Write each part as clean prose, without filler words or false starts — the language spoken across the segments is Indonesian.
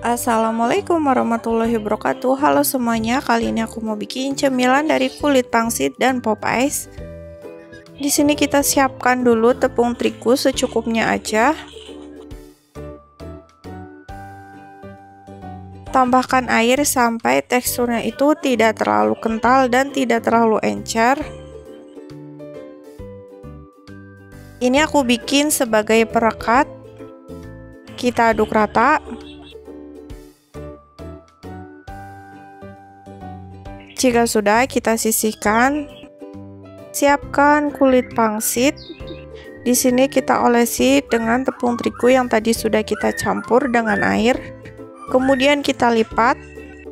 Assalamualaikum warahmatullahi wabarakatuh. Halo semuanya, kali ini aku mau bikin cemilan dari kulit pangsit dan pop ice. Di sini kita siapkan dulu tepung terigu secukupnya aja. Tambahkan air sampai teksturnya itu tidak terlalu kental dan tidak terlalu encer. Ini aku bikin sebagai perekat. Kita aduk rata. Jika sudah, kita sisihkan. Siapkan kulit pangsit. Di sini kita olesi dengan tepung terigu yang tadi sudah kita campur dengan air. Kemudian kita lipat.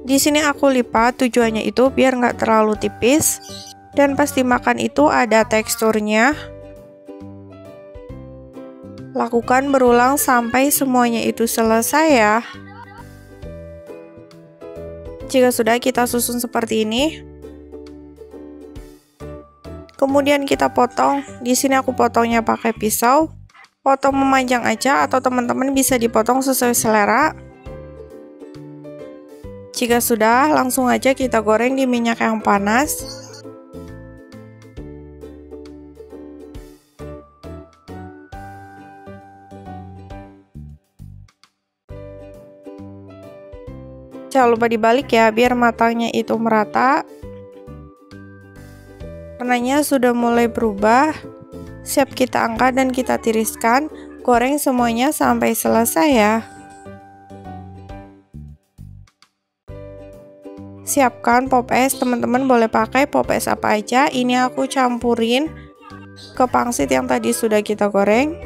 Di sini aku lipat tujuannya itu biar nggak terlalu tipis dan pas dimakan itu ada teksturnya. Lakukan berulang sampai semuanya itu selesai ya. Jika sudah, kita susun seperti ini. Kemudian kita potong. Di sini aku potongnya pakai pisau. Potong memanjang aja atau teman-teman bisa dipotong sesuai selera. Jika sudah, langsung aja kita goreng di minyak yang panas. Jangan lupa dibalik ya, biar matangnya itu merata. Warnanya sudah mulai berubah. Siap kita angkat dan kita tiriskan. Goreng semuanya sampai selesai ya. Siapkan pop es, teman-teman boleh pakai pop es apa aja. Ini aku campurin ke pangsit yang tadi sudah kita goreng.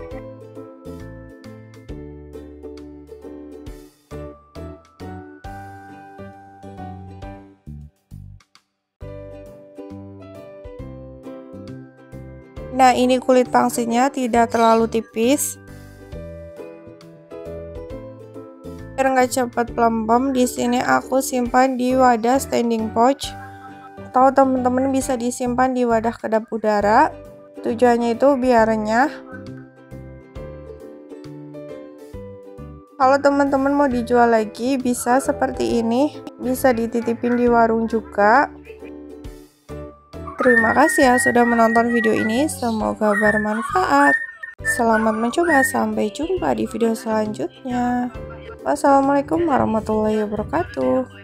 Nah, ini kulit pangsitnya tidak terlalu tipis. Biar nggak cepat pelembab, di sini aku simpan di wadah standing pouch. Atau teman-teman bisa disimpan di wadah kedap udara. Tujuannya itu biar renyah. Kalau teman-teman mau dijual lagi, bisa seperti ini. Bisa dititipin di warung juga. Terima kasih ya sudah menonton video ini, semoga bermanfaat. Selamat mencoba, sampai jumpa di video selanjutnya. Wassalamualaikum warahmatullahi wabarakatuh.